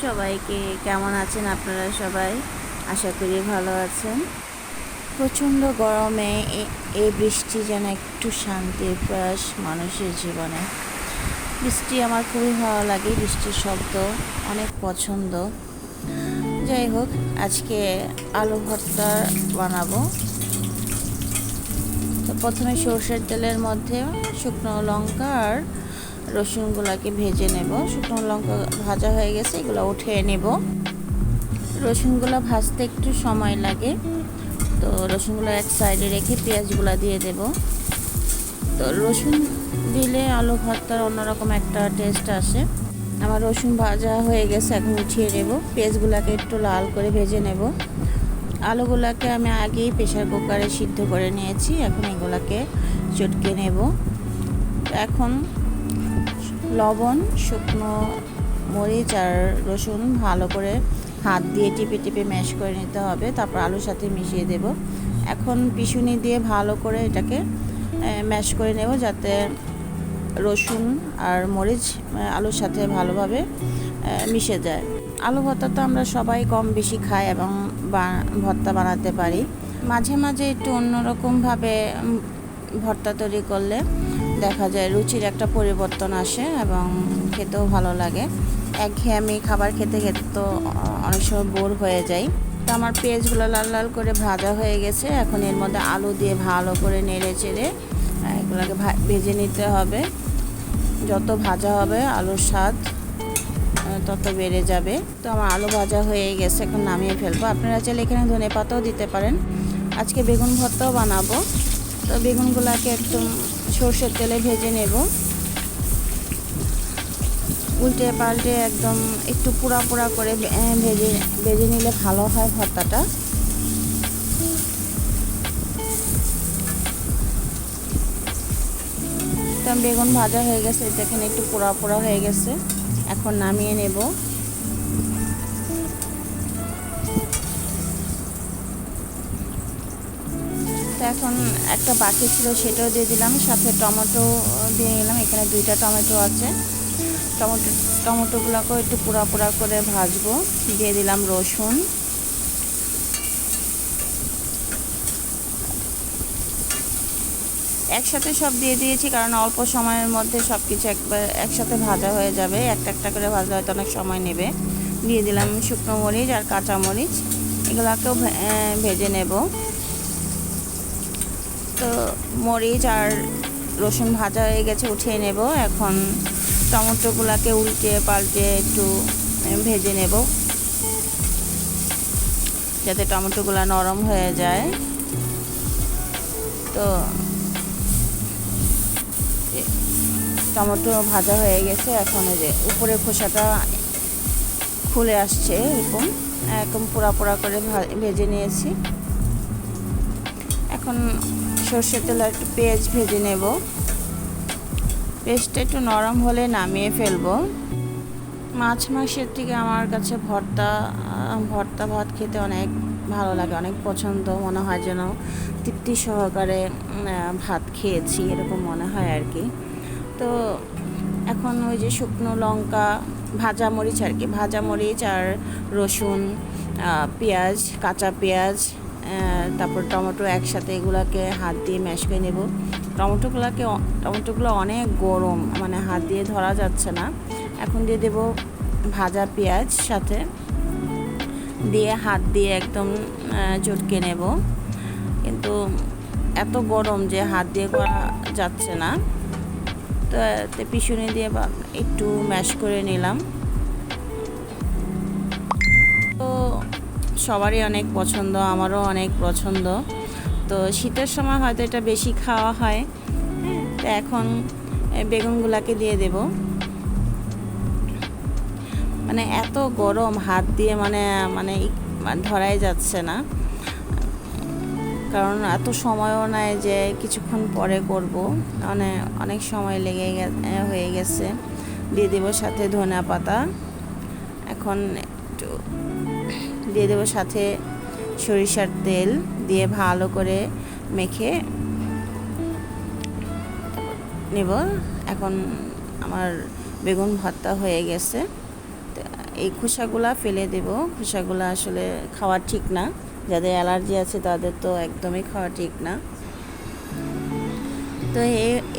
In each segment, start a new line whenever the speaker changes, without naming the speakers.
সবাইকে। কেমন আছেন আপনারা সবাই? আশা করি ভালো আছেন। প্রচণ্ড গরমে এই বৃষ্টি যেন একটু শান্তির প্রয়াস মানুষের জীবনে। বৃষ্টি আমার খুবই ভালো লাগে, বৃষ্টির শব্দ অনেক পছন্দ। যাই হোক, আজকে আলু ভর্তা বানাবো। তো প্রথমে সরষের তেলের মধ্যে শুকনো লঙ্কা আর রসুনগুলোকে ভেজে নেব। শুকনো লঙ্কা ভাজা হয়ে গেছে, এগুলো উঠিয়ে নেব। রসুনগুলো ভাজতে একটু সময় লাগে, তো রসুনগুলো এক সাইডে রেখে পেঁয়াজগুলো দিয়ে দেব। তো রসুন দিলে আলু ভর্তার অন্যরকম একটা টেস্ট আসে। আমার রসুন ভাজা হয়ে গেছে, এখন উঠিয়ে নেব। পেঁয়াজগুলোকে একটু লাল করে ভেজে নেব। আলুগুলোকে আমি আগেই প্রেসার কুকারে সিদ্ধ করে নিয়েছি, এখন এগুলোকে চটকে নেব। এখন লবণ, শুকনো মরিচ আর রসুন ভালো করে হাত দিয়ে টিপে টিপে ম্যাশ করে নিতে হবে, তারপর আলুর সাথে মিশিয়ে দেব। এখন পিষুনি দিয়ে ভালো করে এটাকে ম্যাশ করে নেব, যাতে রসুন আর মরিচ আলুর সাথে ভালোভাবে মিশে যায়। আলু ভর্তা তো আমরা সবাই কম বেশি খাই এবং ভর্তা বানাতে পারি। মাঝে মাঝে একটু অন্যরকমভাবে ভর্তা তৈরি করলে দেখা যায় রুচির একটা পরিবর্তন আসে এবং খেতেও ভালো লাগে। একঘেয়েমি খাবার খেতে খেতে তো অনেক সময় বোর হয়ে যায়। তো আমার পেঁয়াজগুলো লাল লাল করে ভাজা হয়ে গেছে, এখন এর মধ্যে আলু দিয়ে ভালো করে নেড়ে চেড়ে এগুলোকে ভেজে নিতে হবে। যত ভাজা হবে আলুর স্বাদ তত বেড়ে যাবে। তো আমার আলু ভাজা হয়ে গেছে, এখন নামিয়ে ফেলবো। আপনারা চাইলে এখানে ধনেপাতাও দিতে পারেন। আজকে বেগুন ভর্তাও বানাবো। তো বেগুনগুলোকে একদম সরষের তেলে ভেজে নেব। উল্টে পাল্টে একদম একটু পোড়া পোড়া করে ভেজে নিলে ভালো হয় ভর্তাটা। তো বেগুন ভাজা হয়ে গেছে, দেখেন একটু পোড়া পোড়া হয়ে গেছে, এখন নামিয়ে নেব। তো এখন একটা বাকি ছিল, সেটাও দিয়ে দিলাম, সাথে টমেটো দিয়ে দিলাম। এখানে 2টা টমেটো আছে। টমেটোগুলোকেও একটু পোড়া পোড়া করে ভাজবো। দিয়ে দিলাম রসুন, একসাথে সব দিয়ে দিয়েছি কারণ অল্প সময়ের মধ্যে সব কিছু একবার একসাথে ভাজা হয়ে যাবে। একটা একটা করে ভাজা হয়তো অনেক সময় নেবে। দিয়ে দিলাম শুকনো মরিচ আর কাঁচা মরিচ, এগুলোকেও ভেজে নেব। তো মরিচ আর রসুন ভাজা হয়ে গেছে, উঠিয়ে নেব। এখন টমেটোগুলোকে উল্টে পাল্টে একটু ভেজে নেব, যাতে টমেটোগুলো নরম হয়ে যায়। তো টমেটো ভাজা হয়ে গেছে, এখন এই যে উপরে খোসাটা খুলে আসছে, এরকম পোড়া পোড়া করে ভেজে নিয়েছি। এখন সর্ষের তেলে একটু পেঁয়াজ ভেজে নেব। পেঁয়াজটা একটু নরম হলে নামিয়ে ফেলবো। মাছ মাংসের থেকে আমার কাছে ভর্তা ভাত খেতে অনেক ভালো লাগে, অনেক পছন্দ। মনে হয় যেন তৃপ্তি সহকারে ভাত খেয়েছি, এরকম মনে হয় আর কি। তো এখন ওই যে শুকনো লঙ্কা, ভাজা মরিচ আর রসুন, পেঁয়াজ, কাঁচা পেঁয়াজ, তারপর টমেটো একসাথে এগুলাকে হাত দিয়ে ম্যাশ করে নেব। টমেটোগুলো অনেক গরম, মানে হাত দিয়ে ধরা যাচ্ছে না। এখন দিয়ে দেব ভাজা পেঁয়াজ, সাথে দিয়ে হাত দিয়ে একদম চটকে নেব। কিন্তু এত গরম যে হাত দিয়ে করা যাচ্ছে না, তো পিছনে দিয়ে একটু ম্যাশ করে নিলাম। তো সবারই অনেক পছন্দ, আমারও অনেক পছন্দ। তো শীতের সময় হয়তো এটা বেশি খাওয়া হয়। তো এখন বেগুনগুলোকে দিয়ে দেব। মানে এত গরম, হাত দিয়ে মানে মানে ধরাই যাচ্ছে না, কারণ এত সময়ও নাই যে কিছুক্ষণ পরে করব, মানে অনেক সময় হয়ে গেছে। দিয়ে দেবো সাথে ধনিয়া পাতা। এখন একটু দিয়ে দেবো সাথে সরিষার তেল, দিয়ে ভালো করে মেখে নেব। এখন আমার বেগুন ভর্তা হয়ে গেছে। এই খোসাগুলা ফেলে দেব। খোসাগুলা আসলে খাওয়া ঠিক না, যাদের অ্যালার্জি আছে তাদের তো একদমই খাওয়া ঠিক না। তো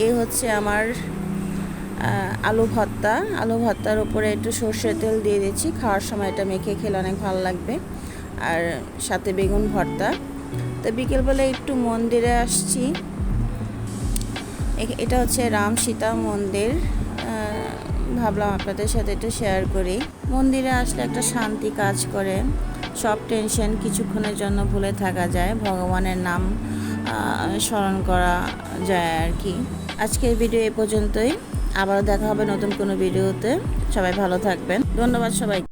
এই হচ্ছে আমার আলু ভর্তা। আলু ভর্তার উপরে একটু সর্ষের তেল দিয়ে দিচ্ছি, খাওয়ার সময় এটা মেখে খেলে অনেক ভালো লাগবে। আর সাথে বেগুন ভর্তা। তো বিকেলবেলা একটু মন্দিরে আসছি, এটা হচ্ছে রাম সীতা মন্দির। ভাবলাম আপনাদের সাথে একটু শেয়ার করি। মন্দিরে আসলে একটা শান্তি কাজ করে, সব টেনশন কিছুক্ষণের জন্য ভুলে থাকা যায়, ভগবানের নাম স্মরণ করা যায় আর কি। আজকের ভিডিও এ পর্যন্তই, আবারও দেখা হবে নতুন কোনো ভিডিওতে। সবাই ভালো থাকবেন, ধন্যবাদ সবাইকে।